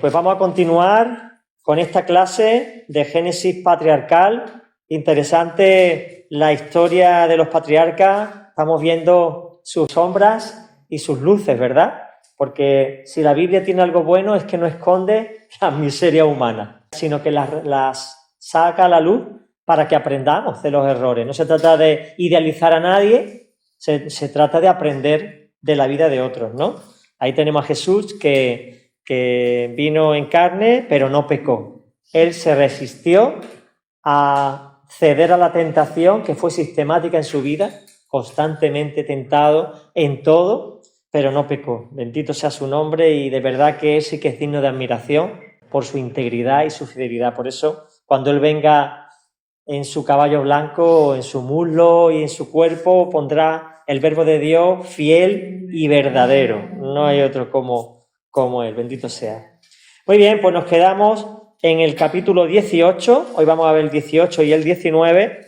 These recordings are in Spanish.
pues vamos a continuar con esta clase de Génesis patriarcal. Interesante la historia de los patriarcas. Estamos viendo sus sombras y sus luces, ¿verdad? Porque si la Biblia tiene algo bueno es que no esconde la miseria humana, sino que las saca a la luz para que aprendamos de los errores. No se trata de idealizar a nadie, se trata de aprender de la vida de otros, ¿no? Ahí tenemos a Jesús que vino en carne, pero no pecó. Él se resistió a ceder a la tentación que fue sistemática en su vida, constantemente tentado en todo, pero no pecó. Bendito sea su nombre, y de verdad que él sí que es digno de admiración por su integridad y su fidelidad. Por eso, cuando él venga en su caballo blanco, en su muslo y en su cuerpo, pondrá el verbo de Dios fiel y verdadero. No hay otro como él. Bendito sea. Muy bien, pues nos quedamos en el capítulo 18. Hoy vamos a ver el 18 y el 19.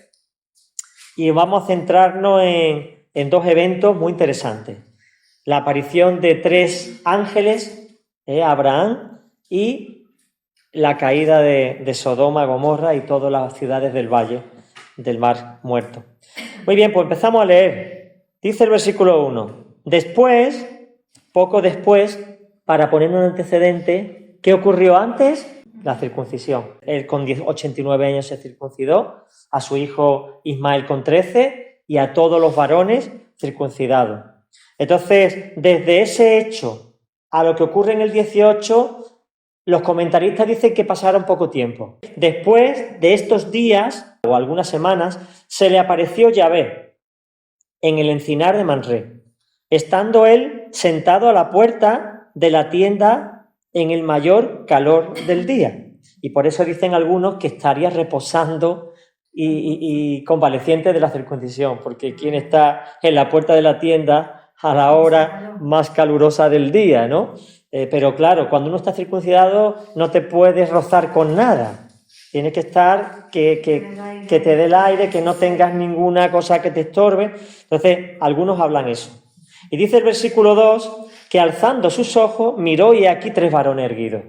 Y vamos a centrarnos en dos eventos muy interesantes. La aparición de 3 ángeles, Abraham, y la caída de Sodoma, Gomorra y todas las ciudades del valle del Mar Muerto. Muy bien, pues empezamos a leer. Dice el versículo 1. Después, poco después, para poner un antecedente, ¿qué ocurrió antes? La circuncisión. Él con 89 años se circuncidó, a su hijo Ismael con 13 y a todos los varones circuncidados. Entonces, desde ese hecho a lo que ocurre en el 18, los comentaristas dicen que pasaron poco tiempo. Después de estos días, o algunas semanas, se le apareció Yahvé en el encinar de Manré, estando él sentado a la puerta de la tienda en el mayor calor del día. Y por eso dicen algunos que estaría reposando y convaleciente de la circuncisión, porque quien está en la puerta de la tienda a la hora más calurosa del día, ¿no? Pero claro, cuando uno está circuncidado no te puedes rozar con nada. Tienes que estar, que te dé el aire, que no tengas ninguna cosa que te estorbe. Entonces, algunos hablan eso. Y dice el versículo 2 que alzando sus ojos miró y aquí 3 varones erguidos.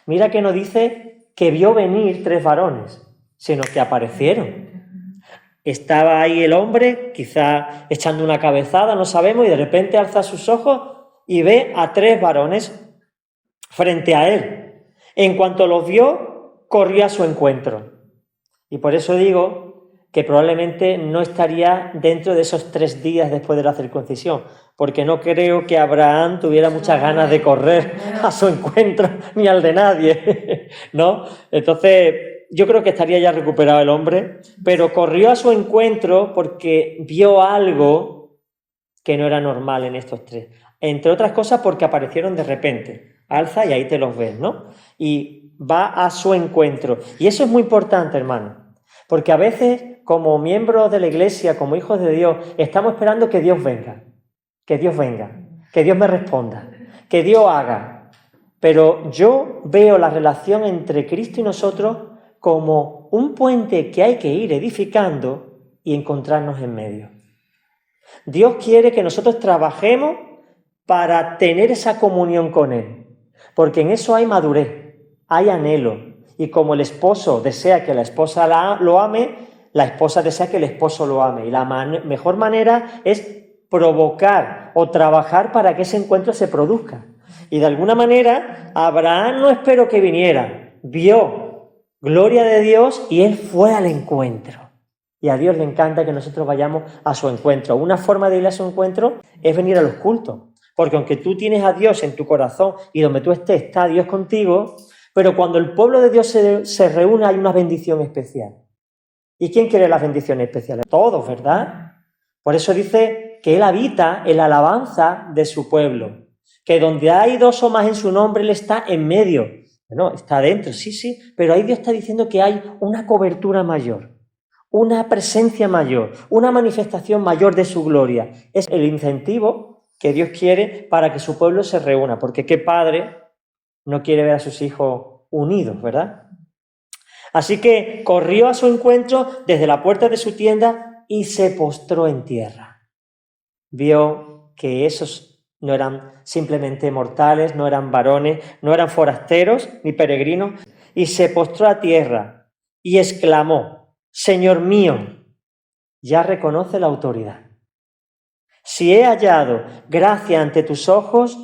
Mira que no dice que vio venir 3 varones, sino que aparecieron. Estaba ahí el hombre, quizá echando una cabezada, no sabemos, y de repente alza sus ojos y ve a 3 varones frente a él. En cuanto los vio, corrió a su encuentro. Y por eso digo que probablemente no estaría dentro de esos 3 días después de la circuncisión, porque no creo que Abraham tuviera muchas ganas de correr a su encuentro, ni al de nadie, ¿no? Entonces, yo creo que estaría ya recuperado el hombre, pero corrió a su encuentro porque vio algo que no era normal en estos 3. Entre otras cosas porque aparecieron de repente. Alza y ahí te los ves, ¿no? Y va a su encuentro. Y eso es muy importante, hermano, porque a veces, como miembros de la iglesia, como hijos de Dios, estamos esperando que Dios venga, que Dios me responda, que Dios haga. Pero yo veo la relación entre Cristo y nosotros como un puente que hay que ir edificando y encontrarnos en medio. Dios quiere que nosotros trabajemos para tener esa comunión con Él, porque en eso hay madurez, hay anhelo, y como el esposo desea que la esposa lo ame, la esposa desea que el esposo lo ame, y la mejor manera es provocar o trabajar para que ese encuentro se produzca. Y de alguna manera, Abraham no esperó que viniera, vio gloria de Dios y él fue al encuentro. Y a Dios le encanta que nosotros vayamos a su encuentro. Una forma de ir a su encuentro es venir a los cultos. Porque aunque tú tienes a Dios en tu corazón y donde tú estés está Dios contigo, pero cuando el pueblo de Dios se reúne hay una bendición especial. ¿Y quién quiere las bendiciones especiales? Todos, ¿verdad? Por eso dice que Él habita en la alabanza de su pueblo. Que donde hay 2 o más en su nombre, Él está en medio. Bueno, está dentro, sí, pero ahí Dios está diciendo que hay una cobertura mayor, una presencia mayor, una manifestación mayor de su gloria. Es el incentivo que Dios quiere para que su pueblo se reúna, porque qué padre no quiere ver a sus hijos unidos, ¿verdad? Así que corrió a su encuentro desde la puerta de su tienda y se postró en tierra. Vio que esos no eran simplemente mortales, no eran varones, no eran forasteros ni peregrinos, y se postró a tierra y exclamó: Señor mío, ya reconoce la autoridad. Si he hallado gracia ante tus ojos,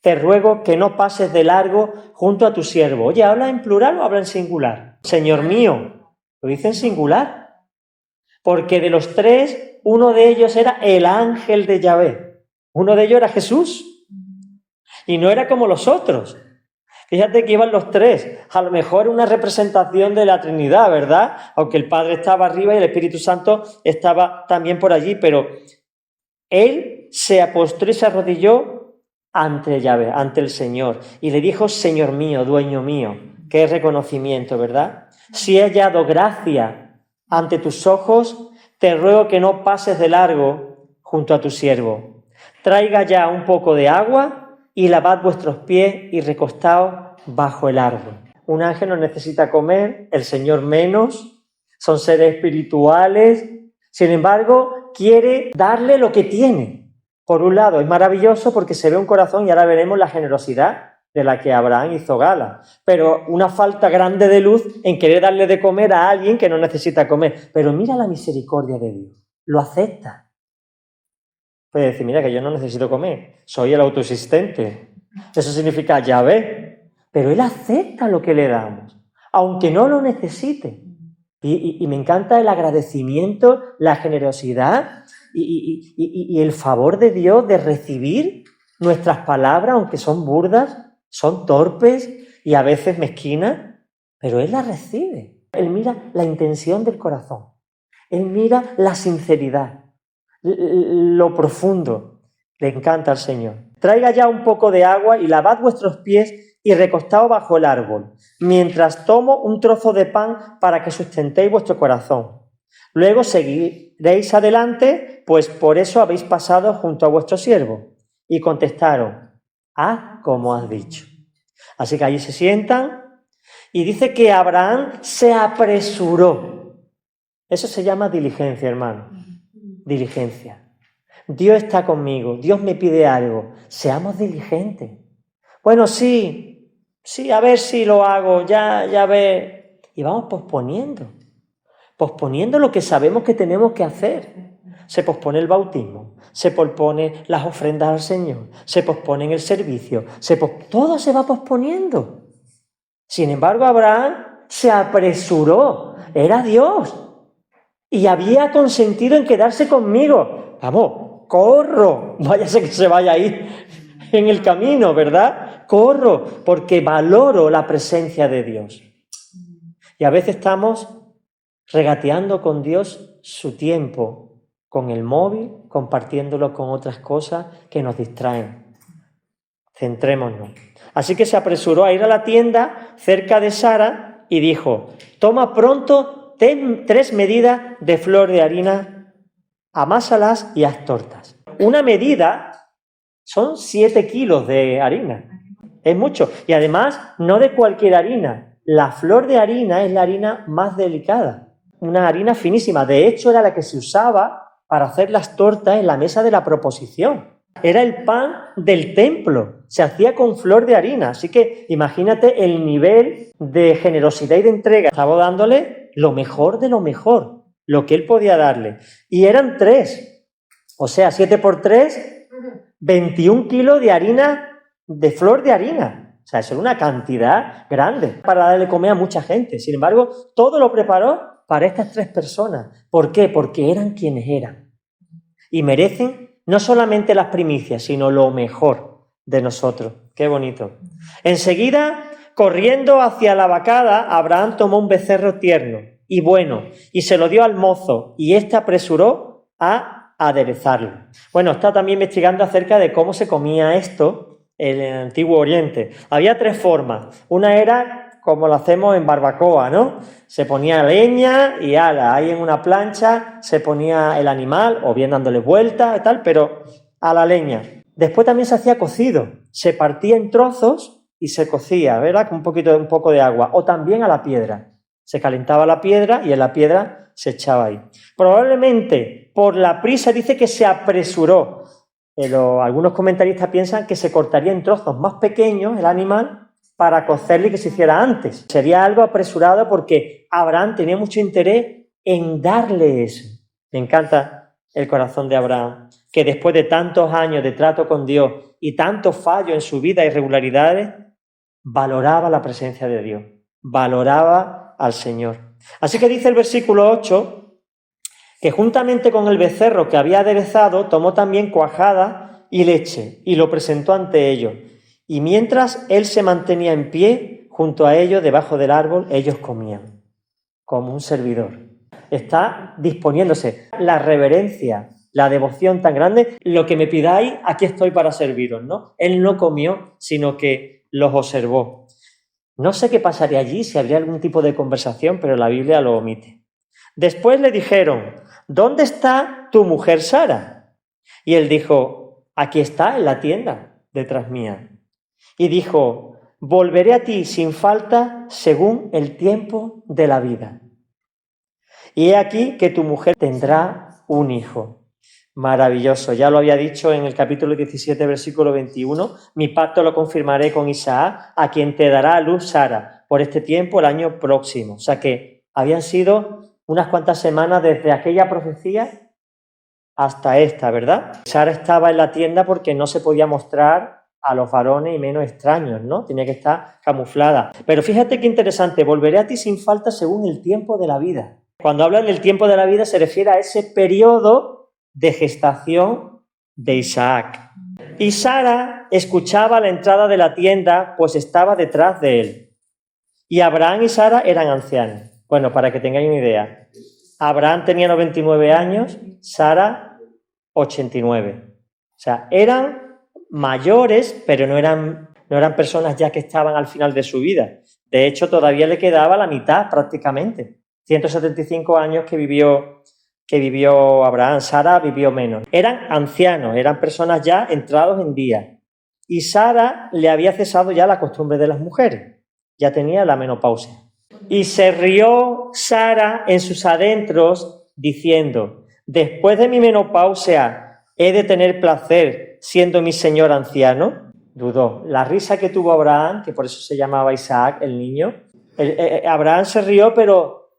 te ruego que no pases de largo junto a tu siervo. Oye, ¿habla en plural o habla en singular? Señor mío, lo dice en singular, porque de los tres, uno de ellos era el ángel de Yahvé. Uno de ellos era Jesús, y no era como los otros. Fíjate que iban los tres, a lo mejor una representación de la Trinidad, ¿verdad? Aunque el Padre estaba arriba y el Espíritu Santo estaba también por allí, pero él se postró y se arrodilló ante Yahvé, ante el Señor, y le dijo: Señor mío, dueño mío. Qué reconocimiento, ¿verdad? Si he hallado gracia ante tus ojos, te ruego que no pases de largo junto a tu siervo. Traiga ya un poco de agua y lavad vuestros pies y recostaos bajo el árbol. Un ángel no necesita comer, el Señor menos, son seres espirituales. Sin embargo, quiere darle lo que tiene. Por un lado, es maravilloso porque se ve un corazón, y ahora veremos la generosidad de la que Abraham hizo gala, pero una falta grande de luz en querer darle de comer a alguien que no necesita comer. Pero mira la misericordia de Dios, lo acepta. Puede decir: mira, que yo no necesito comer, soy el autoexistente. Eso significa Yahvé, pero Él acepta lo que le damos, aunque no lo necesite. Y me encanta el agradecimiento, la generosidad y el favor de Dios de recibir nuestras palabras, aunque son burdas, son torpes y a veces mezquinas, pero Él las recibe. Él mira la intención del corazón, Él mira la sinceridad, lo profundo. Le encanta al Señor. Traiga ya un poco de agua y lavad vuestros pies y recostaos bajo el árbol, mientras tomo un trozo de pan para que sustentéis vuestro corazón. Luego seguiréis adelante, pues por eso habéis pasado junto a vuestro siervo. Y contestaron: haz como has dicho. Así que allí se sientan y dice que Abraham se apresuró. Eso se llama diligencia, hermano. Diligencia. Dios está conmigo, Dios me pide algo. Seamos diligentes. Bueno, sí, a ver si lo hago, ya ve. Y vamos posponiendo lo que sabemos que tenemos que hacer. Se pospone el bautismo, se pospone las ofrendas al Señor, se pospone el servicio, todo se va posponiendo. Sin embargo, Abraham se apresuró, era Dios, y había consentido en quedarse conmigo. Vamos, corro, váyase que se vaya a ir en el camino, ¿verdad? Corro, porque valoro la presencia de Dios. Y a veces estamos regateando con Dios su tiempo, con el móvil, compartiéndolo con otras cosas que nos distraen. Centrémonos. Así que se apresuró a ir a la tienda cerca de Sara y dijo: toma pronto 3 medidas de flor de harina, amásalas y haz tortas. Una medida son 7 kilos de harina. Es mucho. Y además, no de cualquier harina. La flor de harina es la harina más delicada. Una harina finísima. De hecho, era la que se usaba para hacer las tortas en la mesa de la proposición. Era el pan del templo. Se hacía con flor de harina. Así que imagínate el nivel de generosidad y de entrega. Estaba dándole lo mejor de lo mejor, lo que él podía darle. Y eran 3. O sea, 7 por 3, 21 kilos de harina, de flor de harina. O sea, eso era una cantidad grande para darle comer a mucha gente. Sin embargo, todo lo preparó para estas 3 personas. ¿Por qué? Porque eran quienes eran. Y merecen no solamente las primicias, sino lo mejor de nosotros. Qué bonito. Enseguida, corriendo hacia la vacada, Abraham tomó un becerro tierno y bueno, y se lo dio al mozo, y éste apresuró a aderezarlo. Bueno, está también investigando acerca de cómo se comía esto en el Antiguo Oriente. Había 3 formas. Una era como lo hacemos en barbacoa, ¿no? Se ponía leña y ahí en una plancha se ponía el animal, o bien dándole vueltas y tal, pero a la leña. Después también se hacía cocido, se partía en trozos y se cocía, ¿verdad? Con un poco de agua, o también a la piedra. Se calentaba la piedra y en la piedra se echaba ahí. Probablemente por la prisa dice que se apresuró. Algunos comentaristas piensan que se cortaría en trozos más pequeños el animal para cocerlo y que se hiciera antes. Sería algo apresurado porque Abraham tenía mucho interés en darle eso. Me encanta el corazón de Abraham, que después de tantos años de trato con Dios y tantos fallos en su vida, irregularidades, valoraba la presencia de Dios, valoraba al Señor. Así que dice el versículo 8, que juntamente con el becerro que había aderezado, tomó también cuajada y leche y lo presentó ante ellos. Y mientras él se mantenía en pie, junto a ellos, debajo del árbol, ellos comían, como un servidor. Está disponiéndose la reverencia, la devoción tan grande, lo que me pidáis, aquí estoy para serviros, ¿no? Él no comió, sino que los observó. No sé qué pasaría allí, si habría algún tipo de conversación, pero la Biblia lo omite. Después le dijeron, ¿dónde está tu mujer Sara? Y él dijo, aquí está en la tienda, detrás mía. Y dijo, volveré a ti sin falta según el tiempo de la vida. Y he aquí que tu mujer tendrá un hijo. Maravilloso, ya lo había dicho en el capítulo 17, versículo 21, mi pacto lo confirmaré con Isaac, a quien te dará a luz Sara, por este tiempo el año próximo. O sea que habían sido unas cuantas semanas desde aquella profecía hasta esta, ¿verdad? Sara estaba en la tienda porque no se podía mostrar a los varones y menos extraños, ¿no? Tenía que estar camuflada. Pero fíjate qué interesante, volveré a ti sin falta según el tiempo de la vida. Cuando hablan del tiempo de la vida se refiere a ese periodo de gestación de Isaac. Y Sara escuchaba la entrada de la tienda, pues estaba detrás de él. Y Abraham y Sara eran ancianos. Bueno, para que tengáis una idea, Abraham tenía 99 años, Sara 89. O sea, eran mayores, pero no eran personas ya que estaban al final de su vida. De hecho, todavía le quedaba la mitad prácticamente. 175 años que vivió Abraham. Sara vivió menos. Eran ancianos, eran personas ya entrados en día. Y Sara le había cesado ya la costumbre de las mujeres. Ya tenía la menopausia. Y se rió Sara en sus adentros diciendo, después de mi menopausia, ¿he de tener placer siendo mi señor anciano? Dudó. La risa que tuvo Abraham, que por eso se llamaba Isaac, el niño, Abraham se rió, pero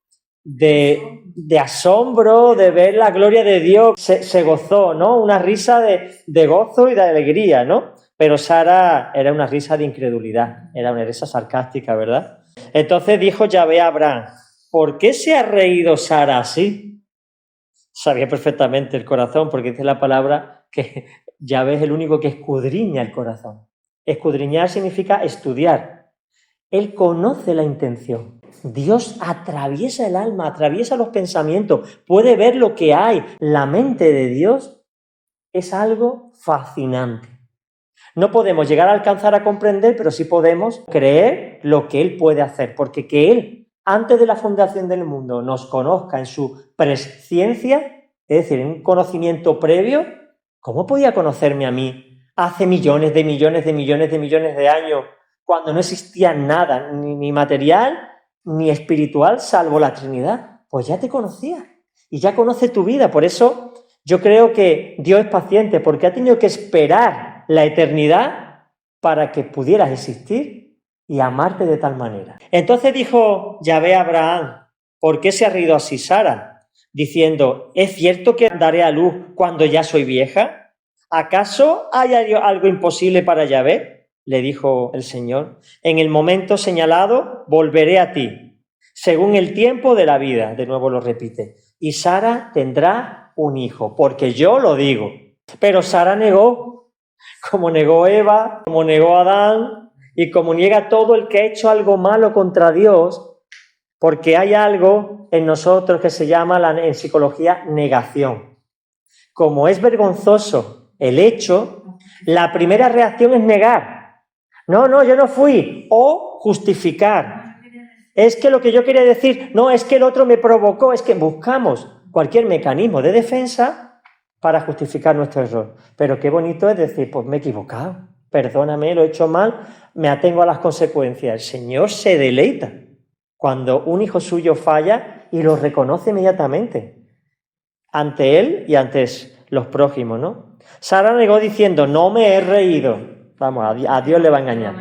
de asombro, de ver la gloria de Dios, se gozó, ¿no? Una risa de gozo y de alegría, ¿no? Pero Sara era una risa de incredulidad, era una risa sarcástica, ¿verdad? Entonces dijo Yahvé a Abraham, ¿por qué se ha reído Sara así? Sabía perfectamente el corazón, porque dice la palabra que Yahvé es el único que escudriña el corazón. Escudriñar significa estudiar. Él conoce la intención. Dios atraviesa el alma, atraviesa los pensamientos, puede ver lo que hay. La mente de Dios es algo fascinante. No podemos llegar a alcanzar a comprender, pero sí podemos creer lo que Él puede hacer, porque que Él, antes de la fundación del mundo, nos conozca en su presciencia, es decir, en un conocimiento previo, ¿cómo podía conocerme a mí hace millones de años, cuando no existía nada, ni material, ni espiritual, salvo la Trinidad? Pues ya te conocía y ya conoce tu vida. Por eso yo creo que Dios es paciente, porque ha tenido que esperar la eternidad para que pudieras existir y amarte de tal manera. Entonces dijo Yahvé a Abraham, ¿por qué se ha reído así Sara? Diciendo, ¿es cierto que daré a luz cuando ya soy vieja? ¿Acaso hay algo imposible para Yahvé? Le dijo el Señor, en el momento señalado volveré a ti, según el tiempo de la vida. De nuevo lo repite. Y Sara tendrá un hijo, porque yo lo digo. Pero Sara negó, como negó Eva, como negó Adán, y como niega todo el que ha hecho algo malo contra Dios, porque hay algo en nosotros que se llama en psicología negación. Como es vergonzoso el hecho, la primera reacción es negar. No, yo no fui. O justificar. Es que lo que yo quería decir, no, es que el otro me provocó, es que buscamos cualquier mecanismo de defensa para justificar nuestro error. Pero qué bonito es decir, pues me he equivocado, perdóname, lo he hecho mal, me atengo a las consecuencias. El Señor se deleita cuando un hijo suyo falla y lo reconoce inmediatamente ante Él y ante los prójimos, ¿no? Sara negó diciendo, no me he reído. Vamos, a Dios le va a engañar.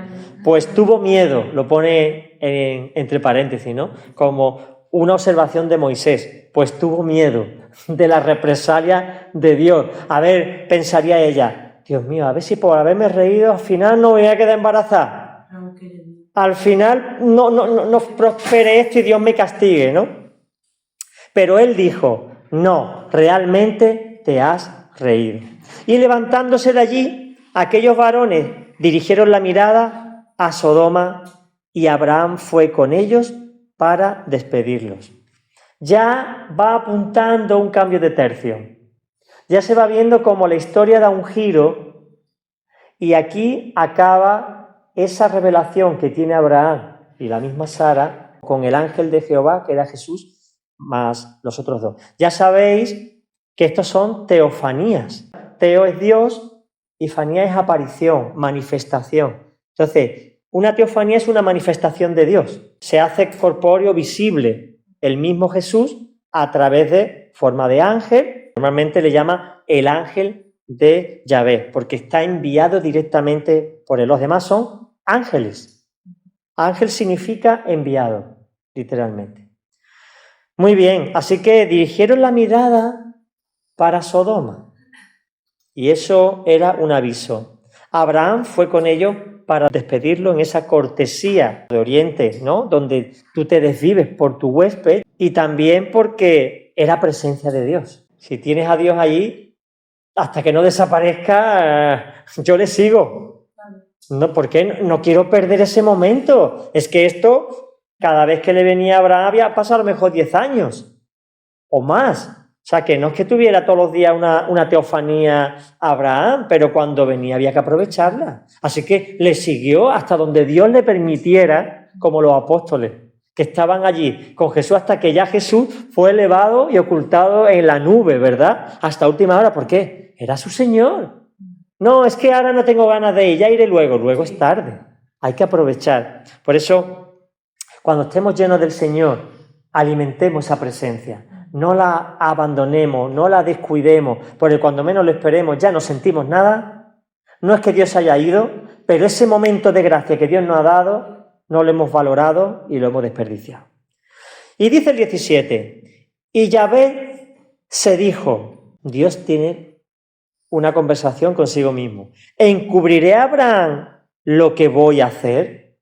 Pues tuvo miedo, lo pone entre paréntesis, ¿no? Como una observación de Moisés. Pues tuvo miedo de la represalia de Dios. A ver, pensaría ella, Dios mío, a ver si por haberme reído al final no voy a quedar embarazada. Al final no prospere esto y Dios me castigue, ¿no? Pero él dijo, no, realmente te has reído. Y levantándose de allí, aquellos varones dirigieron la mirada a Sodoma y Abraham fue con ellos para despedirlos. Ya va apuntando un cambio de tercio. Ya se va viendo cómo la historia da un giro y aquí acaba esa revelación que tiene Abraham y la misma Sara con el ángel de Jehová, que era Jesús, más los otros dos. Ya sabéis que estos son teofanías. Teo es Dios y fanía es aparición, manifestación. Entonces, una teofanía es una manifestación de Dios. Se hace corpóreo, visible, el mismo Jesús a través de forma de ángel. Normalmente le llama el ángel de Yahvé, porque está enviado directamente por él. Los demás son ángeles. Ángel significa enviado, literalmente. Muy bien, así que dirigieron la mirada para Sodoma. Y eso era un aviso. Abraham fue con ellos para despedirlo en esa cortesía de Oriente, ¿no? Donde tú te desvives por tu huésped y también porque era presencia de Dios. Si tienes a Dios allí, hasta que no desaparezca, yo le sigo. No, porque no quiero perder ese momento. Es que esto, cada vez que le venía a Abraham, había pasado a lo mejor 10 años o más. O sea, que no es que tuviera todos los días una teofanía a Abraham, pero cuando venía había que aprovecharla. Así que le siguió hasta donde Dios le permitiera, como los apóstoles, que estaban allí con Jesús hasta que ya Jesús fue elevado y ocultado en la nube, ¿verdad? Hasta última hora. ¿Por qué? Era su Señor. No, es que ahora no tengo ganas de ir, ya iré luego. Luego es tarde. Hay que aprovechar. Por eso, cuando estemos llenos del Señor, alimentemos esa presencia. No la abandonemos, no la descuidemos, porque cuando menos lo esperemos ya no sentimos nada. No es que Dios haya ido, pero ese momento de gracia que Dios nos ha dado, no lo hemos valorado y lo hemos desperdiciado. Y dice el 17, y Yahvé se dijo, Dios tiene una conversación consigo mismo, ¿encubriré a Abraham lo que voy a hacer?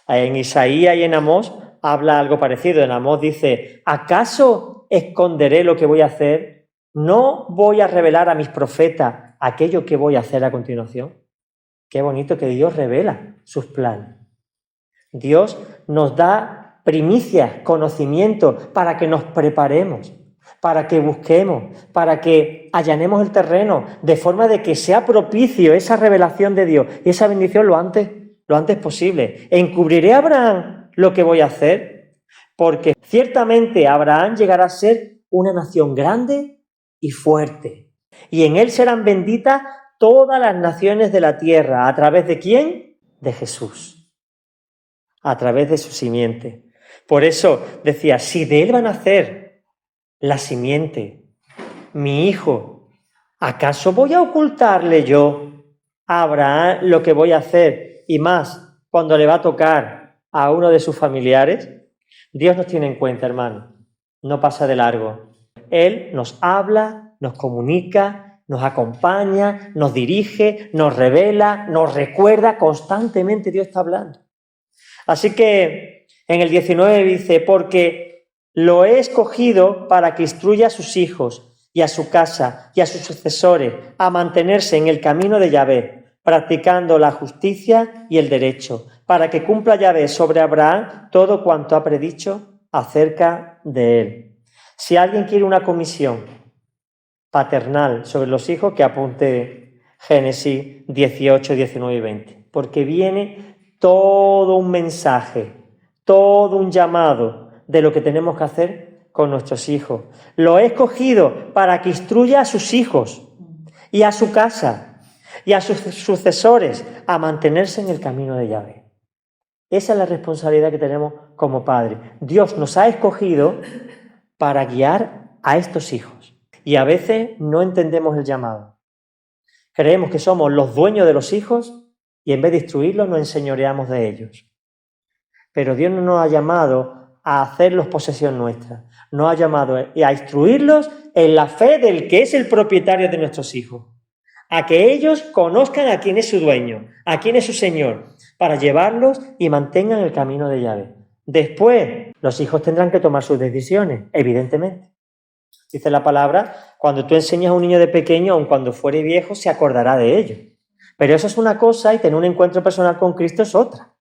En Isaías y en Amós habla algo parecido. En Amós dice, ¿acaso esconderé lo que voy a hacer? ¿No voy a revelar a mis profetas aquello que voy a hacer a continuación? Qué bonito que Dios revela sus planes. Dios nos da primicias, conocimiento, para que nos preparemos, para que busquemos, para que allanemos el terreno, de forma de que sea propicio esa revelación de Dios y esa bendición lo antes posible. ¿Encubriré a Abraham lo que voy a hacer? Porque ciertamente Abraham llegará a ser una nación grande y fuerte. Y en él serán benditas todas las naciones de la tierra. ¿A través de quién? De Jesús. A través de su simiente. Por eso decía, si de él van a nacer la simiente, mi hijo, ¿acaso voy a ocultarle yo a Abraham lo que voy a hacer? Y más, cuando le va a tocar a uno de sus familiares. Dios nos tiene en cuenta, hermano. No pasa de largo. Él nos habla, nos comunica, nos acompaña, nos dirige, nos revela, nos recuerda. Constantemente Dios está hablando. Así que en el 19 dice, porque lo he escogido para que instruya a sus hijos y a su casa y a sus sucesores a mantenerse en el camino de Yahvé, practicando la justicia y el derecho, para que cumpla Yahvé sobre Abraham todo cuanto ha predicho acerca de él. Si alguien quiere una comisión paternal sobre los hijos, que apunte Génesis 18, 19 y 20, porque viene todo un mensaje, todo un llamado de lo que tenemos que hacer con nuestros hijos. Lo he escogido para que instruya a sus hijos y a su casa y a sus sucesores a mantenerse en el camino de Yahvé. Esa es la responsabilidad que tenemos como padres. Dios nos ha escogido para guiar a estos hijos. Y a veces no entendemos el llamado. Creemos que somos los dueños de los hijos y en vez de instruirlos nos enseñoreamos de ellos. Pero Dios no nos ha llamado a hacerlos posesión nuestra. Nos ha llamado a instruirlos en la fe del que es el propietario de nuestros hijos. A que ellos conozcan a quién es su dueño, a quién es su Señor, para llevarlos y mantengan el camino de Yahvé. Después, los hijos tendrán que tomar sus decisiones, evidentemente. Dice la palabra, cuando tú enseñas a un niño de pequeño, aun cuando fuere viejo, se acordará de ello. Pero eso es una cosa y tener un encuentro personal con Cristo es otra.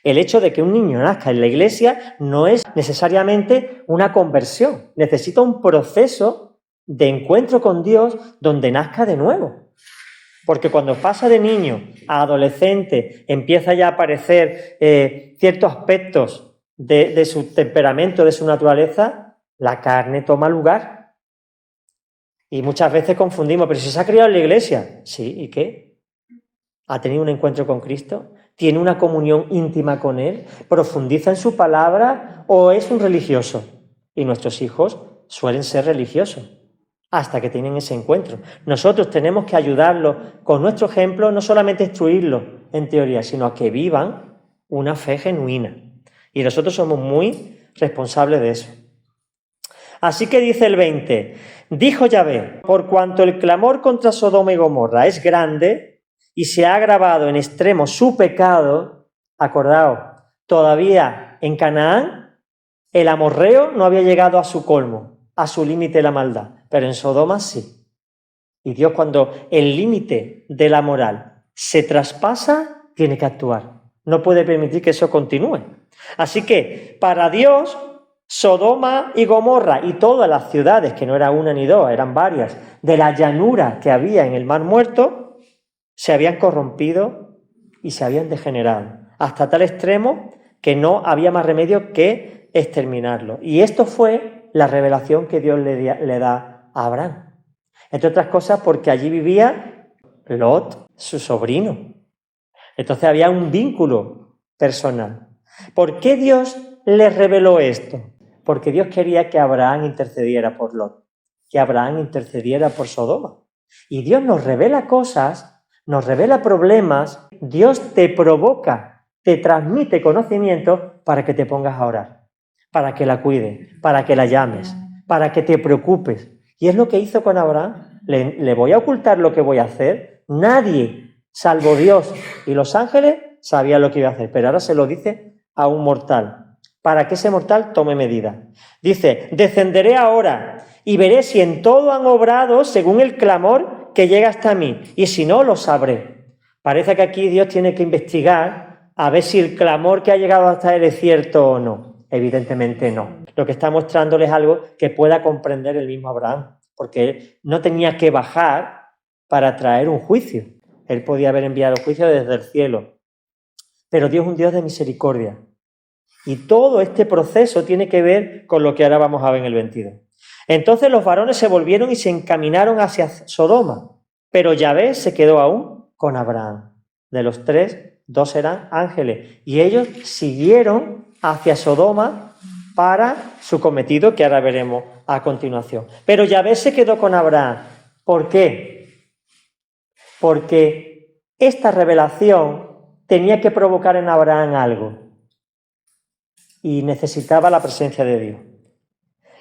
El hecho de que un niño nazca en la iglesia no es necesariamente una conversión. Necesita un proceso de encuentro con Dios donde nazca de nuevo. Porque cuando pasa de niño a adolescente, empieza ya a aparecer ciertos aspectos de su temperamento, de su naturaleza, la carne toma lugar. Y muchas veces confundimos, pero si se ha criado en la iglesia, sí, ¿y qué? ¿Ha tenido un encuentro con Cristo? ¿Tiene una comunión íntima con Él? ¿Profundiza en su palabra o es un religioso? Y nuestros hijos suelen ser religiosos hasta que tienen ese encuentro. Nosotros tenemos que ayudarlos con nuestro ejemplo, no solamente instruirlos en teoría, sino a que vivan una fe genuina. Y nosotros somos muy responsables de eso. Así que dice el 20, dijo Yahvé, por cuanto el clamor contra Sodoma y Gomorra es grande y se ha agravado en extremo su pecado, acordaos, todavía en Canaán el amorreo no había llegado a su colmo, a su límite de la maldad, pero en Sodoma sí. Y Dios, cuando el límite de la moral se traspasa, tiene que actuar. No puede permitir que eso continúe. Así que para Dios, Sodoma y Gomorra y todas las ciudades, que no era una ni dos, eran varias, de la llanura que había en el Mar Muerto, se habían corrompido y se habían degenerado, hasta tal extremo que no había más remedio que exterminarlo. Y esto fue la revelación que Dios le da a Abraham. Entre otras cosas porque allí vivía Lot, su sobrino. Entonces había un vínculo personal. ¿Por qué Dios le reveló esto? Porque Dios quería que Abraham intercediera por Lot, que Abraham intercediera por Sodoma. Y Dios nos revela cosas, nos revela problemas, Dios te provoca, te transmite conocimiento para que te pongas a orar, para que la cuides, para que la llames, para que te preocupes. Y es lo que hizo con Abraham. ¿Le voy a ocultar lo que voy a hacer? Nadie, salvo Dios y los ángeles, sabía lo que iba a hacer. Pero ahora se lo dice a un mortal, para que ese mortal tome medida. Dice, descenderé ahora y veré si en todo han obrado según el clamor que llega hasta mí, y si no, lo sabré. Parece que aquí Dios tiene que investigar a ver si el clamor que ha llegado hasta él es cierto o no. Evidentemente no. Lo que está mostrándoles es algo que pueda comprender el mismo Abraham, porque él no tenía que bajar para traer un juicio. Él podía haber enviado el juicio desde el cielo. Pero Dios es un Dios de misericordia. Y todo este proceso tiene que ver con lo que ahora vamos a ver en el 22. Entonces los varones se volvieron y se encaminaron hacia Sodoma, pero Yahvé se quedó aún con Abraham. De los tres, dos eran ángeles. Y ellos siguieron hacia Sodoma para su cometido, que ahora veremos a continuación. Pero Yahvé se quedó con Abraham. ¿Por qué? Porque esta revelación tenía que provocar en Abraham algo y necesitaba la presencia de Dios.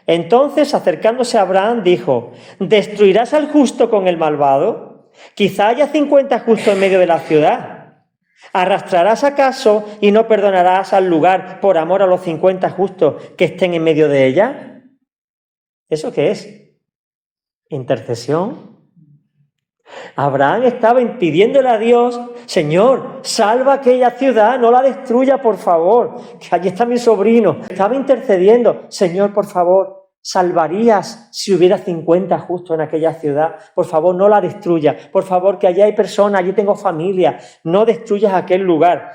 Entonces, acercándose a Abraham, dijo, ¿destruirás al justo con el malvado? Quizá haya 50 justos en medio de la ciudad. ¿Arrastrarás acaso y no perdonarás al lugar por amor a los 50 justos que estén en medio de ella? ¿Eso qué es? Intercesión. Abraham estaba pidiéndole a Dios, Señor, salva aquella ciudad, no la destruya, por favor, que allí está mi sobrino. Estaba intercediendo, Señor, por favor, salvarías si hubiera 50 justos en aquella ciudad. Por favor, no la destruya. Por favor, que allí hay personas, allí tengo familia, no destruyas aquel lugar.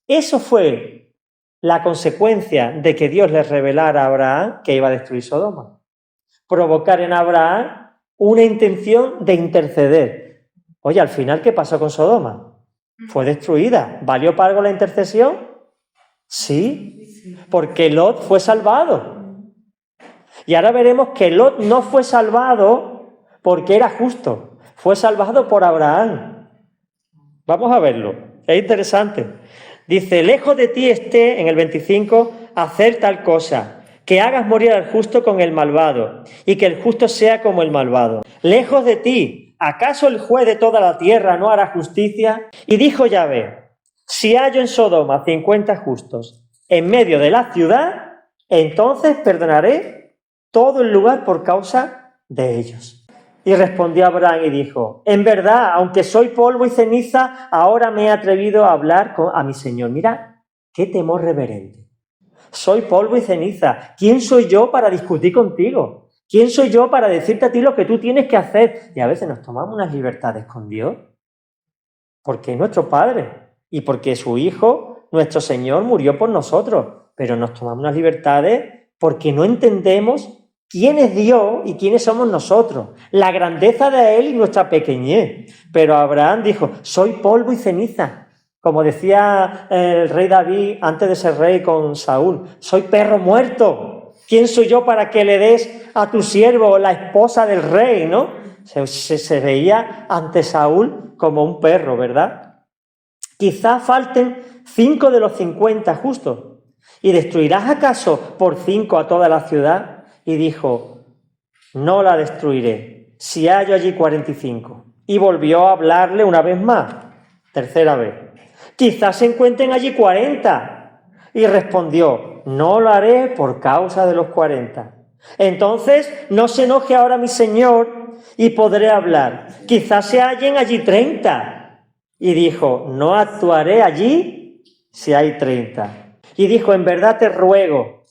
Eso fue la consecuencia de que Dios le revelara a Abraham que iba a destruir Sodoma. Provocar en Abraham una intención de interceder. Oye, al final, ¿qué pasó con Sodoma? Fue destruida. ¿Valió para algo la intercesión? Sí, porque Lot fue salvado. Y ahora veremos que Lot no fue salvado porque era justo, fue salvado por Abraham. Vamos a verlo, es interesante. Dice, lejos de ti esté, en el 25, hacer tal cosa, que hagas morir al justo con el malvado, y que el justo sea como el malvado. Lejos de ti, ¿acaso el juez de toda la tierra no hará justicia? Y dijo Yahvé, si hallo en Sodoma 50 justos en medio de la ciudad, entonces perdonaré todo el lugar por causa de ellos. Y respondió Abraham y dijo, en verdad, aunque soy polvo y ceniza, ahora me he atrevido a hablar a mi Señor. Mira, qué temor reverente. Soy polvo y ceniza. ¿Quién soy yo para discutir contigo? ¿Quién soy yo para decirte a ti lo que tú tienes que hacer? Y a veces nos tomamos unas libertades con Dios, porque es nuestro Padre y porque su Hijo, nuestro Señor, murió por nosotros. Pero nos tomamos unas libertades porque no entendemos quién es Dios y quiénes somos nosotros, la grandeza de Él y nuestra pequeñez. Pero Abraham dijo, soy polvo y ceniza. Como decía el rey David antes de ser rey con Saúl, soy perro muerto. ¿Quién soy yo para que le des a tu siervo la esposa del rey, no? Se veía ante Saúl como un perro, ¿verdad? Quizás falten 5 de los 50 justos. ¿Y destruirás acaso por 5 a toda la ciudad? Y dijo, no la destruiré, si hallo allí 45. Y volvió a hablarle una vez más, tercera vez. Quizás se encuentren allí 40. Y respondió, no lo haré por causa de los 40. Entonces, no se enoje ahora mi señor y podré hablar. Quizás se hallen allí 30. Y dijo, no actuaré allí si hay 30. Y dijo, en verdad te ruego,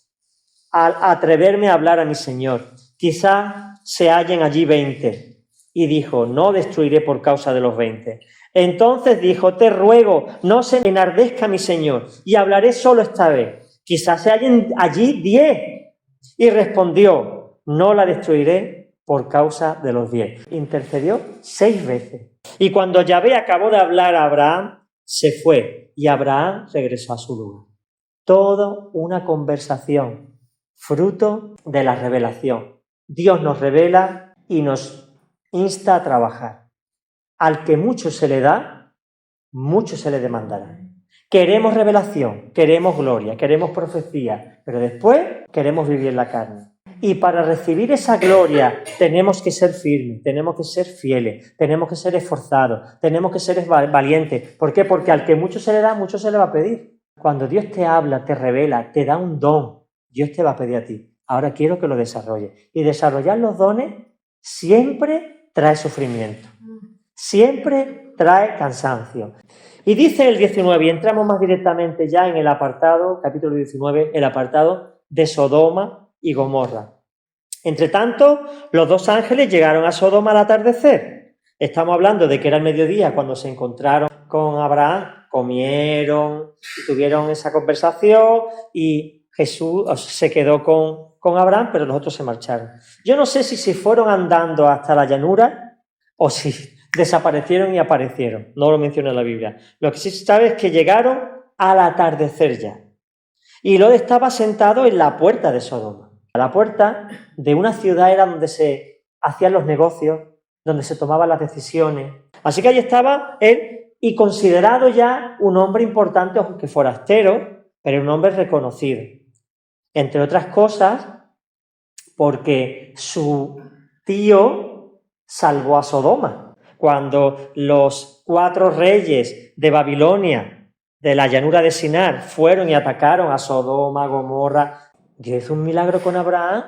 al atreverme a hablar a mi Señor, quizá se hallen allí 20. Y dijo, no destruiré por causa de los 20. Entonces dijo, te ruego, no se enardezca mi Señor, y hablaré solo esta vez. Quizá se hallen allí 10. Y respondió, no la destruiré por causa de los 10. Intercedió 6 veces. Y cuando Yahvé acabó de hablar a Abraham, se fue, y Abraham regresó a su lugar. Toda una conversación, fruto de la revelación. Dios nos revela y nos insta a trabajar. Al que mucho se le da, mucho se le demandará. Queremos revelación, queremos gloria, queremos profecía, pero después queremos vivir en la carne. Y para recibir esa gloria tenemos que ser firmes, tenemos que ser fieles, tenemos que ser esforzados, tenemos que ser valientes. ¿Por qué? Porque al que mucho se le da, mucho se le va a pedir. Cuando Dios te habla, te revela, te da un don, Dios te va a pedir a ti. Ahora quiero que lo desarrolles. Y desarrollar los dones siempre trae sufrimiento, siempre trae cansancio. Y dice el 19, y entramos más directamente ya en el apartado, capítulo 19, el apartado de Sodoma y Gomorra. Entre tanto, los 2 ángeles llegaron a Sodoma al atardecer. Estamos hablando de que era el mediodía cuando se encontraron con Abraham, comieron y tuvieron esa conversación y Jesús se quedó con Abraham, pero los otros se marcharon. Yo no sé si se fueron andando hasta la llanura o si desaparecieron y aparecieron. No lo menciona en la Biblia. Lo que sí se sabe es que llegaron al atardecer ya. Y Lot estaba sentado en la puerta de Sodoma. La puerta de una ciudad era donde se hacían los negocios, donde se tomaban las decisiones. Así que allí estaba él y considerado ya un hombre importante, aunque forastero, pero un hombre reconocido. Entre otras cosas, porque su tío salvó a Sodoma. Cuando los 4 reyes de Babilonia, de la llanura de Sinar, fueron y atacaron a Sodoma, Gomorra, Dios hizo un milagro con Abraham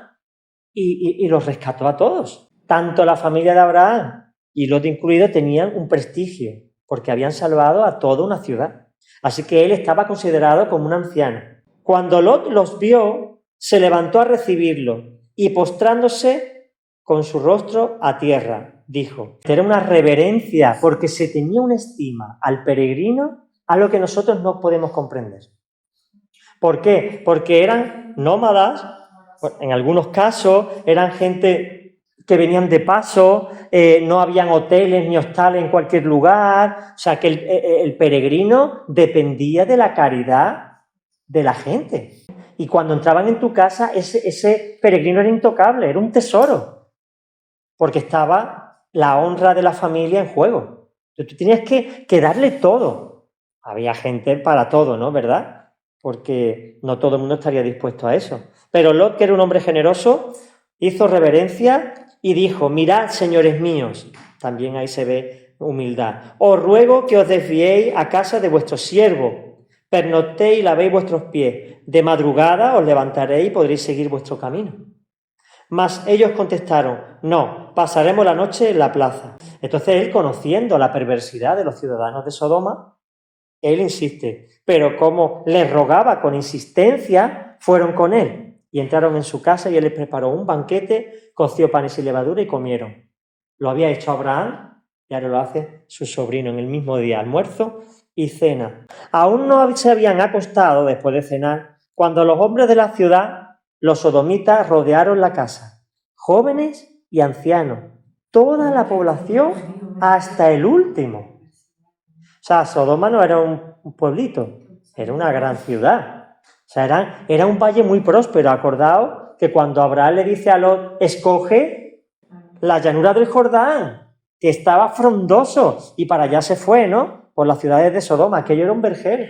y los rescató a todos. Tanto la familia de Abraham y Lot incluido tenían un prestigio, porque habían salvado a toda una ciudad. Así que él estaba considerado como un anciano. Cuando Lot los vio, se levantó a recibirlo y postrándose con su rostro a tierra, dijo, era una reverencia porque se tenía una estima al peregrino a lo que nosotros no podemos comprender. ¿Por qué? Porque eran nómadas, en algunos casos eran gente que venían de paso, no habían hoteles ni hostales en cualquier lugar, o sea que el peregrino dependía de la caridad de la gente. Y cuando entraban en tu casa, ese peregrino era intocable, era un tesoro, porque estaba la honra de la familia en juego. Entonces, tú tenías que darle todo. Había gente para todo, ¿no? ¿Verdad? Porque no todo el mundo estaría dispuesto a eso. Pero Lot, que era un hombre generoso, hizo reverencia y dijo: mirad, señores míos, también ahí se ve humildad, os ruego que os desviéis a casa de vuestro siervo, pernoctéis y lavéis vuestros pies, de madrugada os levantaréis y podréis seguir vuestro camino. Mas ellos contestaron: no, pasaremos la noche en la plaza. Entonces él, conociendo la perversidad de los ciudadanos de Sodoma, él insiste, pero como les rogaba con insistencia, fueron con él y entraron en su casa y él les preparó un banquete, coció panes y levadura y comieron. Lo había hecho Abraham y ahora lo hace su sobrino en el mismo día, almuerzo y cena. Aún no se habían acostado después de cenar cuando los hombres de la ciudad, los sodomitas, rodearon la casa, jóvenes y ancianos, toda la población hasta el último. O sea, Sodoma no era un pueblito, era una gran ciudad. O sea, era un valle muy próspero. Acordaos que cuando Abraham le dice a Lot: escoge la llanura del Jordán, que estaba frondoso, y para allá se fue, ¿no? Por las ciudades de Sodoma. Aquello era un vergel.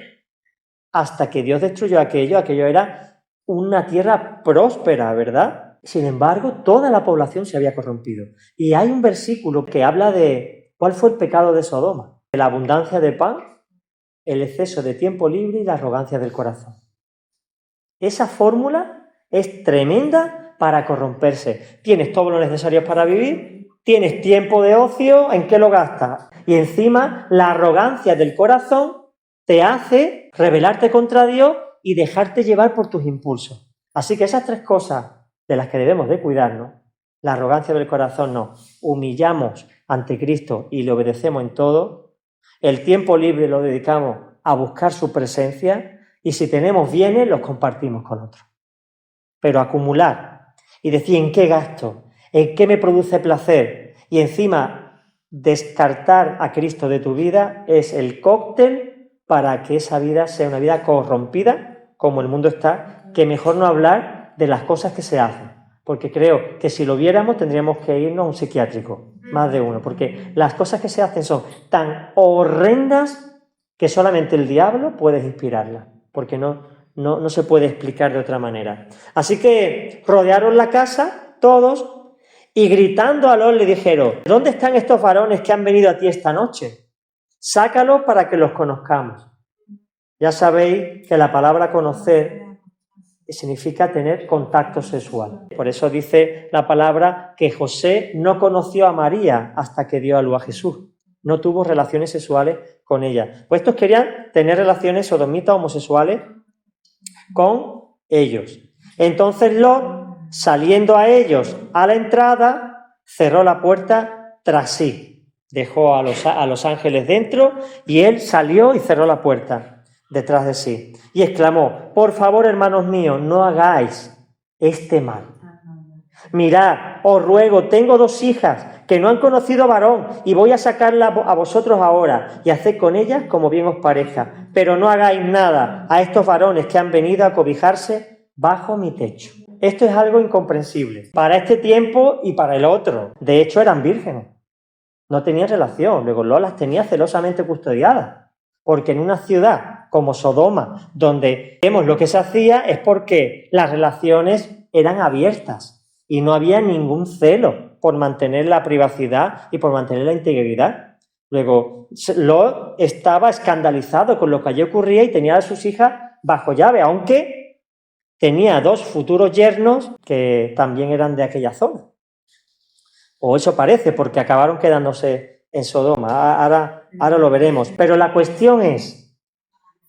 Hasta que Dios destruyó aquello era una tierra próspera, ¿verdad? Sin embargo, toda la población se había corrompido. Y hay un versículo que habla de cuál fue el pecado de Sodoma: la abundancia de pan, el exceso de tiempo libre y la arrogancia del corazón. Esa fórmula es tremenda para corromperse. Tienes todo lo necesario para vivir, tienes tiempo de ocio, ¿en qué lo gastas? Y encima la arrogancia del corazón te hace rebelarte contra Dios y dejarte llevar por tus impulsos. Así que esas tres cosas de las que debemos de cuidarnos, la arrogancia del corazón no, humillamos ante Cristo y le obedecemos en todo. El tiempo libre lo dedicamos a buscar su presencia y si tenemos bienes los compartimos con otros. Pero acumular y decir en qué gasto, en qué me produce placer y encima descartar a Cristo de tu vida es el cóctel para que esa vida sea una vida corrompida como el mundo está, que mejor no hablar de las cosas que se hacen. Porque creo que si lo viéramos tendríamos que irnos a un psiquiátrico, más de uno, porque las cosas que se hacen son tan horrendas que solamente el diablo puede inspirarlas, porque no se puede explicar de otra manera. Así que rodearon la casa todos y gritando a Lot le dijeron: ¿dónde están estos varones que han venido a ti esta noche? Sácalos para que los conozcamos. Ya sabéis que la palabra conocer significa tener contacto sexual. Por eso dice la palabra que José no conoció a María hasta que dio a luz a Jesús. No tuvo relaciones sexuales con ella. Pues estos querían tener relaciones sodomitas homosexuales con ellos. Entonces Lot, saliendo a ellos a la entrada, cerró la puerta tras sí. Dejó a los ángeles dentro y él salió y cerró la puerta detrás de sí. Y exclamó: por favor, hermanos míos, no hagáis este mal. Mirad, os ruego, tengo 2 hijas que no han conocido varón y voy a sacarlas a vosotros ahora y haced con ellas como bien os parezca. Pero no hagáis nada a estos varones que han venido a cobijarse bajo mi techo. Esto es algo incomprensible para este tiempo y para el otro. De hecho, eran vírgenes. No tenían relación. Luego Lot las tenía celosamente custodiadas. Porque en una ciudad como Sodoma, donde vemos lo que se hacía, es porque las relaciones eran abiertas y no había ningún celo por mantener la privacidad y por mantener la integridad. Luego, Lot estaba escandalizado con lo que allí ocurría y tenía a sus hijas bajo llave, aunque tenía 2 futuros yernos que también eran de aquella zona. O eso parece, porque acabaron quedándose en Sodoma. Ahora lo veremos. Pero la cuestión es,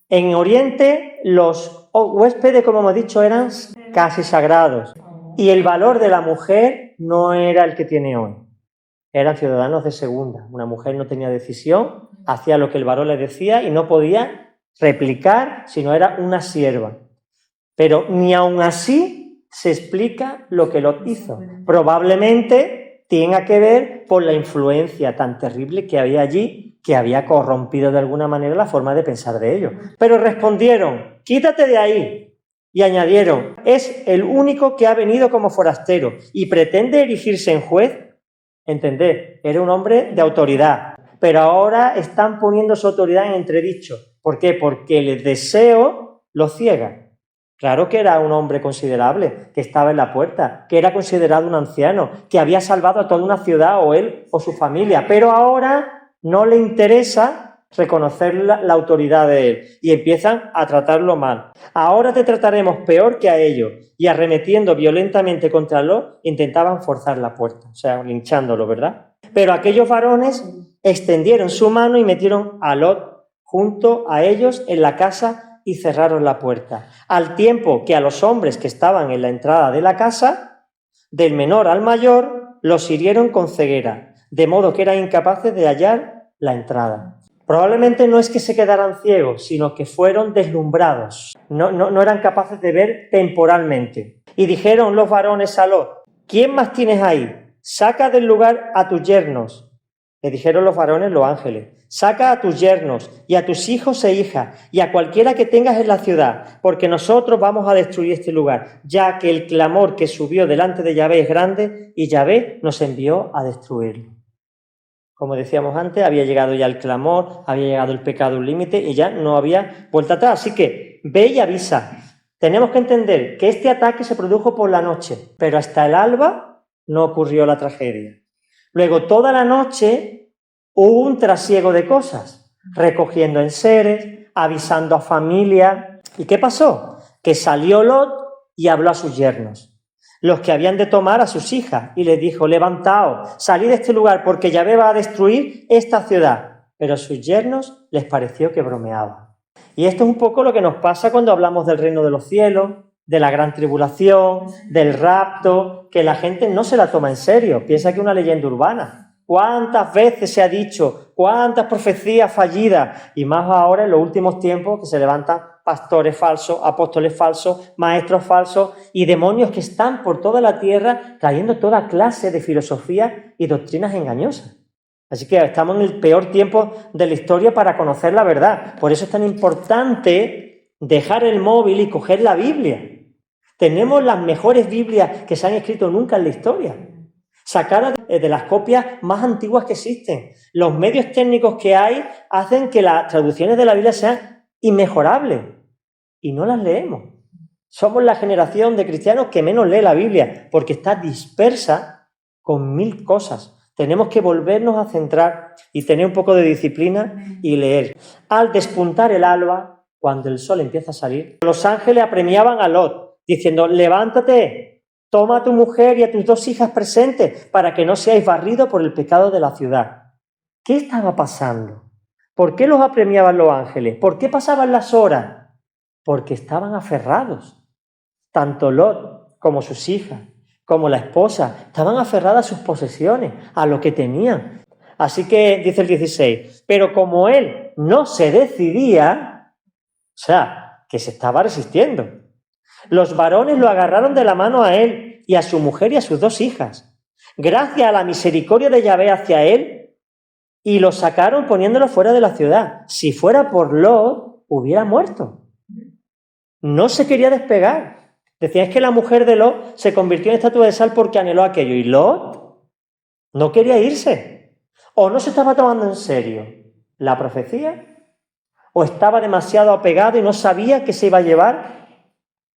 en Oriente los huéspedes, como hemos dicho, eran casi sagrados. Y el valor de la mujer no era el que tiene hoy. Eran ciudadanos de segunda. Una mujer no tenía decisión, hacía lo que el varón le decía y no podía replicar si no era una sierva. Pero ni aun así se explica lo que Lot hizo. Probablemente tenga que ver por la influencia tan terrible que había allí que había corrompido de alguna manera la forma de pensar de ellos. Pero respondieron, quítate de ahí. Y añadieron, es el único que ha venido como forastero y pretende erigirse en juez. Entended, era un hombre de autoridad, pero ahora están poniendo su autoridad en entredicho. ¿Por qué? Porque el deseo lo ciega. Claro que era un hombre considerable, que estaba en la puerta, que era considerado un anciano, que había salvado a toda una ciudad, o él o su familia, pero ahora no le interesa reconocer la autoridad de él y empiezan a tratarlo mal. Ahora te trataremos peor que a ellos, y arremetiendo violentamente contra Lot, intentaban forzar la puerta, o sea, linchándolo, ¿verdad? Pero aquellos varones extendieron su mano y metieron a Lot junto a ellos en la casa y cerraron la puerta, al tiempo que a los hombres que estaban en la entrada de la casa, del menor al mayor, los hirieron con ceguera, de modo que eran incapaces de hallar la entrada. Probablemente no es que se quedaran ciegos, sino que fueron deslumbrados, no eran capaces de ver temporalmente. Y dijeron los varones a Lot, ¿quién más tienes ahí? Saca del lugar a tus yernos. Le dijeron los varones, los ángeles, saca a tus yernos y a tus hijos e hijas y a cualquiera que tengas en la ciudad, porque nosotros vamos a destruir este lugar, ya que el clamor que subió delante de Yahvé es grande y Yahvé nos envió a destruirlo. Como decíamos antes, había llegado ya el clamor, había llegado el pecado a un límite y ya no había vuelta atrás. Así que ve y avisa. Tenemos que entender que este ataque se produjo por la noche, pero hasta el alba no ocurrió la tragedia. Luego, toda la noche hubo un trasiego de cosas, recogiendo enseres, avisando a familia. ¿Y qué pasó? Que salió Lot y habló a sus yernos, los que habían de tomar a sus hijas, y les dijo, levantaos, salid de este lugar, porque Yahvé va a destruir esta ciudad. Pero a sus yernos les pareció que bromeaba. Y esto es un poco lo que nos pasa cuando hablamos del reino de los cielos, de la gran tribulación, del rapto, que la gente no se la toma en serio, piensa que es una leyenda urbana. ¿Cuántas veces se ha dicho? ¿Cuántas profecías fallidas? Y más ahora en los últimos tiempos que se levantan pastores falsos, apóstoles falsos, maestros falsos y demonios que están por toda la tierra trayendo toda clase de filosofía y doctrinas engañosas. Así que estamos en el peor tiempo de la historia para conocer la verdad. Por eso es tan importante dejar el móvil y coger la Biblia. Tenemos las mejores Biblias que se han escrito nunca en la historia, sacadas de las copias más antiguas que existen. Los medios técnicos que hay hacen que las traducciones de la Biblia sean inmejorables y no las leemos. Somos la generación de cristianos que menos lee la Biblia porque está dispersa con 1000 cosas. Tenemos que volvernos a centrar y tener un poco de disciplina y leer. Al despuntar el alba, cuando el sol empieza a salir, los ángeles apremiaban a Lot, diciendo, levántate, toma a tu mujer y a tus 2 hijas presentes para que no seáis barridos por el pecado de la ciudad. ¿Qué estaba pasando? ¿Por qué los apremiaban los ángeles? ¿Por qué pasaban las horas? Porque estaban aferrados. Tanto Lot como sus hijas, como la esposa, estaban aferradas a sus posesiones, a lo que tenían. Así que dice el 16, pero como él no se decidía, o sea, que se estaba resistiendo, los varones lo agarraron de la mano a él y a su mujer y a sus 2 hijas, gracias a la misericordia de Yahvé hacia él, y lo sacaron poniéndolo fuera de la ciudad. Si fuera por Lot, hubiera muerto. No se quería despegar. Decían, es que la mujer de Lot se convirtió en estatua de sal porque anheló aquello. Y Lot no quería irse. O no se estaba tomando en serio la profecía, o estaba demasiado apegado y no sabía qué se iba a llevar.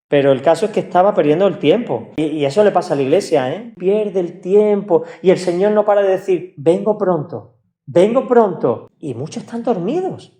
Pero el caso es que estaba perdiendo el tiempo. Y eso le pasa a la iglesia, ¿eh? Pierde el tiempo. Y el Señor no para de decir, vengo pronto, vengo pronto. Y muchos están dormidos.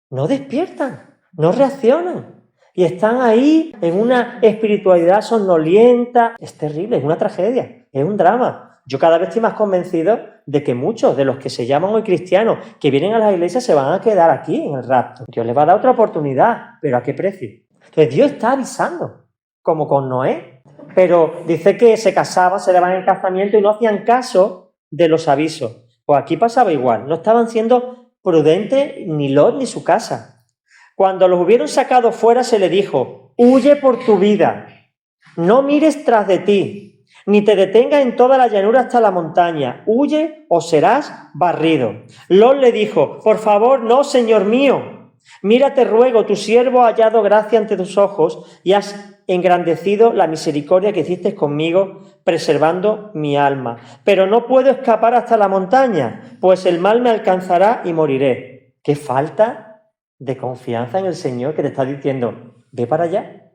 No despiertan, no reaccionan. Y están ahí en una espiritualidad somnolienta. Es terrible, es una tragedia, es un drama. Yo cada vez estoy más convencido de que muchos de los que se llaman hoy cristianos, que vienen a las iglesias, se van a quedar aquí en el rapto. Dios les va a dar otra oportunidad, pero ¿a qué precio? Entonces Dios está avisando, como con Noé. Pero dice que se casaban, se daban el casamiento y no hacían caso de los avisos. Pues aquí pasaba igual, no estaban siendo prudentes ni Lot ni su casa. Cuando los hubieron sacado fuera se le dijo, huye por tu vida, no mires tras de ti, ni te detengas en toda la llanura hasta la montaña. Huye o serás barrido. Lot le dijo, por favor, no, señor mío. Mira, te ruego, tu siervo ha hallado gracia ante tus ojos y has engrandecido la misericordia que hiciste conmigo, preservando mi alma. Pero no puedo escapar hasta la montaña, pues el mal me alcanzará y moriré. ¡Qué falta de confianza en el Señor que te está diciendo, ve para allá!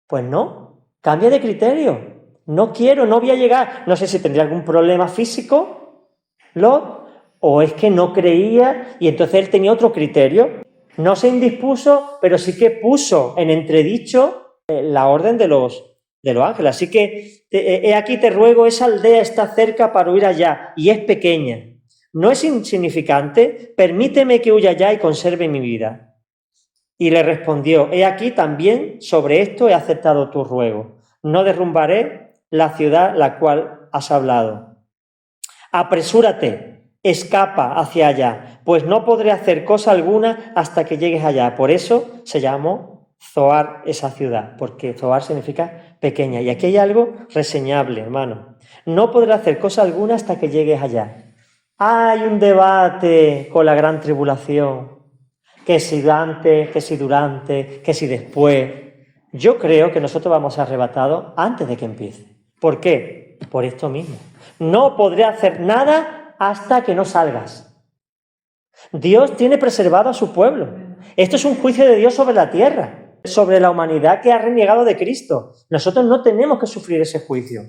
Pues no, cambia de criterio. No quiero, no voy a llegar. No sé si tendría algún problema físico, Lot, o es que no creía y entonces él tenía otro criterio. No se indispuso, pero sí que puso en entredicho la orden de los ángeles. Así que he aquí te ruego, esa aldea está cerca para huir allá y es pequeña. No es insignificante, permíteme que huya allá y conserve mi vida. Y le respondió, he aquí también sobre esto he aceptado tu ruego. No derrumbaré la ciudad la cual has hablado. Apresúrate, escapa hacia allá, pues no podré hacer cosa alguna hasta que llegues allá. Por eso se llamó Zoar esa ciudad, porque Zoar significa pequeña. Y aquí hay algo reseñable, hermano. No podré hacer cosa alguna hasta que llegues allá. Hay un debate con la gran tribulación, que si antes, que si durante, que si después. Yo creo que nosotros vamos a ser arrebatados antes de que empiece. ¿Por qué? Por esto mismo. No podré hacer nada hasta que no salgas. Dios tiene preservado a su pueblo. Esto es un juicio de Dios sobre la tierra, sobre la humanidad que ha renegado de Cristo. Nosotros no tenemos que sufrir ese juicio.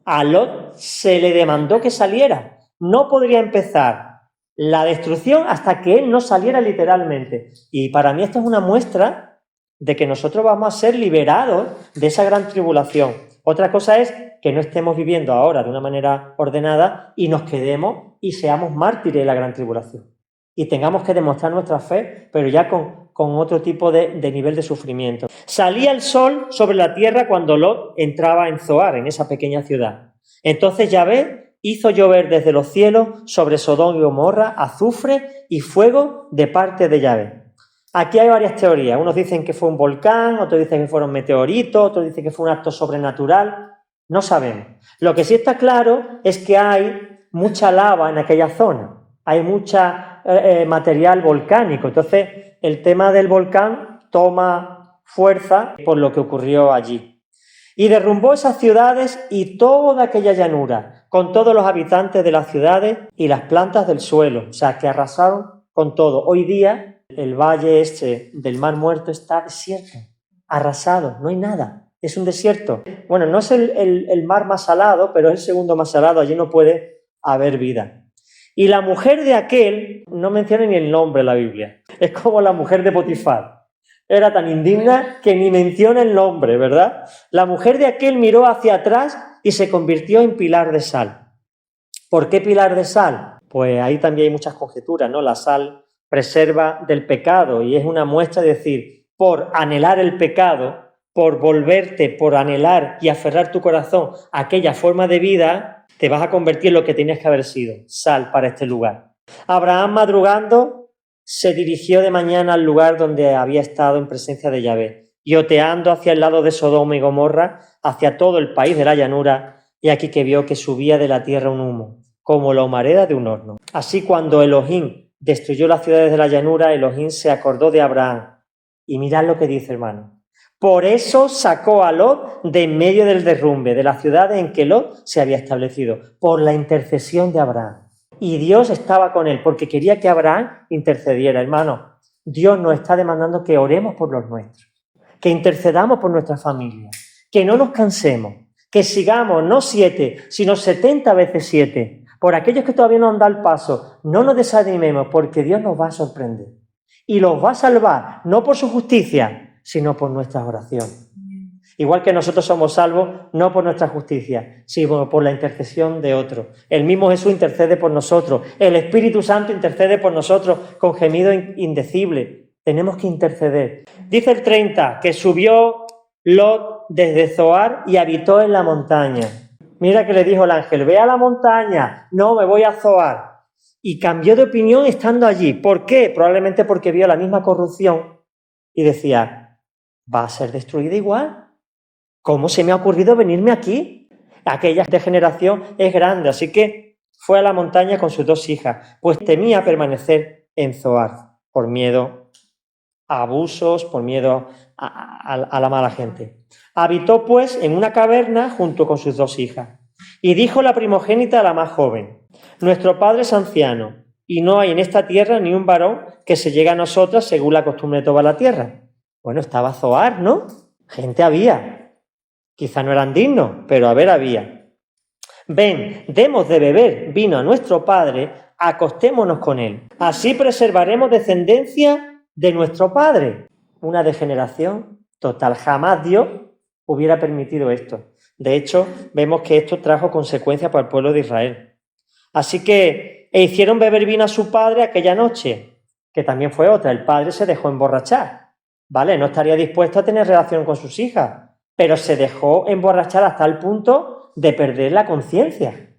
A Lot se le demandó que saliera. No podría empezar la destrucción hasta que él no saliera literalmente. Y para mí esto es una muestra de que nosotros vamos a ser liberados de esa gran tribulación. Otra cosa es que no estemos viviendo ahora de una manera ordenada y nos quedemos y seamos mártires de la gran tribulación. Y tengamos que demostrar nuestra fe, pero ya con otro tipo de nivel de sufrimiento. Salía el sol sobre la tierra cuando Lot entraba en Zoar, en esa pequeña ciudad. Entonces Yahvé hizo llover desde los cielos sobre Sodoma y Gomorra azufre y fuego de parte de Yahvé. Aquí hay varias teorías. Unos dicen que fue un volcán, otros dicen que fueron meteoritos, otros dicen que fue un acto sobrenatural. No sabemos. Lo que sí está claro es que hay mucha lava en aquella zona. Hay mucha material volcánico. Entonces, el tema del volcán toma fuerza por lo que ocurrió allí. Y derrumbó esas ciudades y toda aquella llanura, con todos los habitantes de las ciudades y las plantas del suelo. O sea, que arrasaron con todo. Hoy día, el valle este del Mar Muerto está desierto, arrasado, no hay nada. Es un desierto. Bueno, no es el mar más salado, pero es el segundo más salado. Allí no puede haber vida. Y la mujer de aquel, no menciona ni el nombre en la Biblia, es como la mujer de Potifar. Era tan indigna que ni menciona el nombre, ¿verdad? La mujer de aquel miró hacia atrás y se convirtió en pilar de sal. ¿Por qué pilar de sal? Pues ahí también hay muchas conjeturas, ¿no? La sal preserva del pecado y es una muestra de decir, por anhelar el pecado, por volverte, por anhelar y aferrar tu corazón a aquella forma de vida, te vas a convertir en lo que tenías que haber sido, sal para este lugar. Abraham, madrugando, se dirigió de mañana al lugar donde había estado en presencia de Yahvé, y oteando hacia el lado de Sodoma y Gomorra, hacia todo el país de la llanura, y aquí que vio que subía de la tierra un humo, como la humareda de un horno. Así cuando Elohim destruyó las ciudades de la llanura, Elohim se acordó de Abraham. Y mirad lo que dice, hermano. Por eso sacó a Lot de en medio del derrumbe de las ciudades en que Lot se había establecido, por la intercesión de Abraham. Y Dios estaba con él porque quería que Abraham intercediera. Hermano, Dios nos está demandando que oremos por los nuestros, que intercedamos por nuestra familia, que no nos cansemos, que sigamos no 7, sino 70 veces 7. Por aquellos que todavía no han dado el paso, no nos desanimemos porque Dios nos va a sorprender. Y los va a salvar, no por su justicia, sino por nuestras oraciones. Igual que nosotros somos salvos, no por nuestra justicia, sino por la intercesión de otro. El mismo Jesús intercede por nosotros. El Espíritu Santo intercede por nosotros con gemido indecible. Tenemos que interceder. Dice el 30, que subió Lot desde Zoar y habitó en la montaña. Mira que le dijo el ángel, ve a la montaña. No, me voy a Zoar. Y cambió de opinión estando allí. ¿Por qué? Probablemente porque vio la misma corrupción y decía, ¿va a ser destruida igual? ¿Cómo se me ha ocurrido venirme aquí? aquella degeneración es grande, así que fue a la montaña con sus 2 hijas, pues temía permanecer en Zoar por miedo a abusos, por miedo a la mala gente. Habitó pues en una caverna junto con sus 2 hijas. Y dijo la primogénita a la más joven: nuestro padre es anciano, y no hay en esta tierra ni un varón que se llegue a nosotras según la costumbre de toda la tierra. Bueno, estaba Zoar, ¿no? Gente había. Quizá no eran dignos, pero a ver había. Ven, demos de beber vino a nuestro padre, acostémonos con él. Así preservaremos descendencia de nuestro padre. Una degeneración total. Jamás Dios hubiera permitido esto. De hecho, vemos que esto trajo consecuencias para el pueblo de Israel. Así que hicieron beber vino a su padre aquella noche, que también fue otra. El padre se dejó emborrachar, ¿vale? No estaría dispuesto a tener relación con sus hijas, pero se dejó emborrachar hasta el punto de perder la conciencia.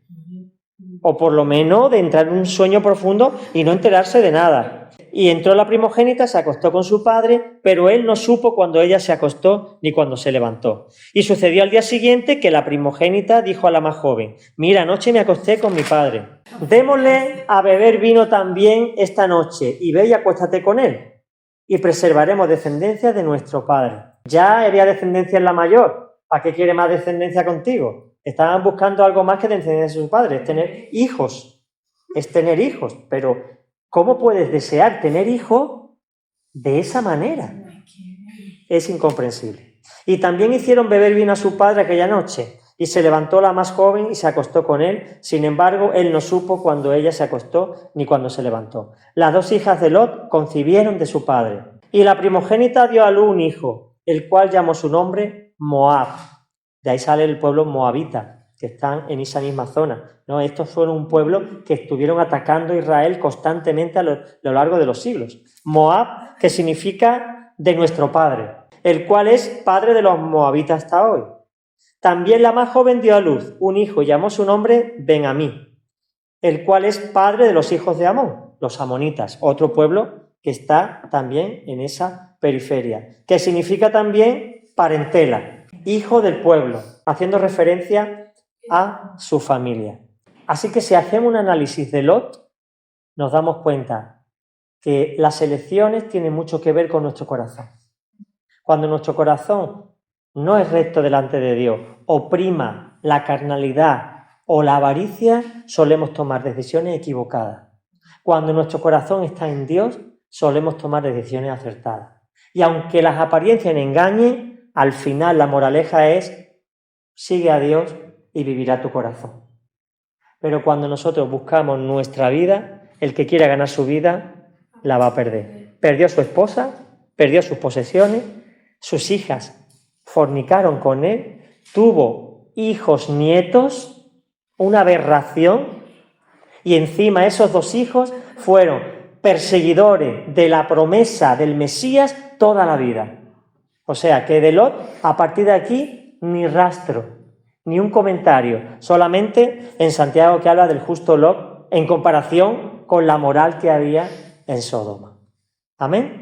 O por lo menos de entrar en un sueño profundo y no enterarse de nada. Y entró la primogénita, se acostó con su padre, pero él no supo cuando ella se acostó ni cuando se levantó. Y sucedió al día siguiente que la primogénita dijo a la más joven: mira, anoche me acosté con mi padre. Démosle a beber vino también esta noche, y ve y acuéstate con él, y preservaremos descendencia de nuestro padre. Ya había descendencia en la mayor. ¿Para qué quiere más descendencia contigo? Estaban buscando algo más que descendencia de su padre, es tener hijos. Es tener hijos, pero ¿cómo puedes desear tener hijos de esa manera? Es incomprensible. Y también hicieron beber vino a su padre aquella noche, y se levantó la más joven y se acostó con él. Sin embargo, él no supo cuando ella se acostó ni cuando se levantó. Las 2 hijas de Lot concibieron de su padre, y la primogénita dio a luz un hijo, el cual llamó su nombre Moab. De ahí sale el pueblo moabita, que están en esa misma zona, ¿no? Estos fueron un pueblo que estuvieron atacando a Israel constantemente a lo largo de los siglos. Moab, que significa de nuestro padre, el cual es padre de los moabitas hasta hoy. También la más joven dio a luz un hijo y llamó su nombre Benjamín, el cual es padre de los hijos de Amón, los amonitas, otro pueblo que está también en esa periferia, que significa también parentela, hijo del pueblo, haciendo referencia a su familia. Así que si hacemos un análisis de Lot, nos damos cuenta que las elecciones tienen mucho que ver con nuestro corazón. Cuando nuestro corazón no es recto delante de Dios, o prima la carnalidad o la avaricia, solemos tomar decisiones equivocadas. Cuando nuestro corazón está en Dios, solemos tomar decisiones acertadas. Y aunque las apariencias engañen, al final la moraleja es: sigue a Dios y vivirá tu corazón. Pero cuando nosotros buscamos nuestra vida, el que quiera ganar su vida, la va a perder. Perdió a su esposa, perdió sus posesiones, sus hijas fornicaron con él, tuvo hijos, nietos, una aberración, y encima esos 2 hijos fueron perseguidores de la promesa del Mesías toda la vida. O sea que de Lot, a partir de aquí, ni rastro, ni un comentario, solamente en Santiago, que habla del justo Lot en comparación con la moral que había en Sodoma. Amén.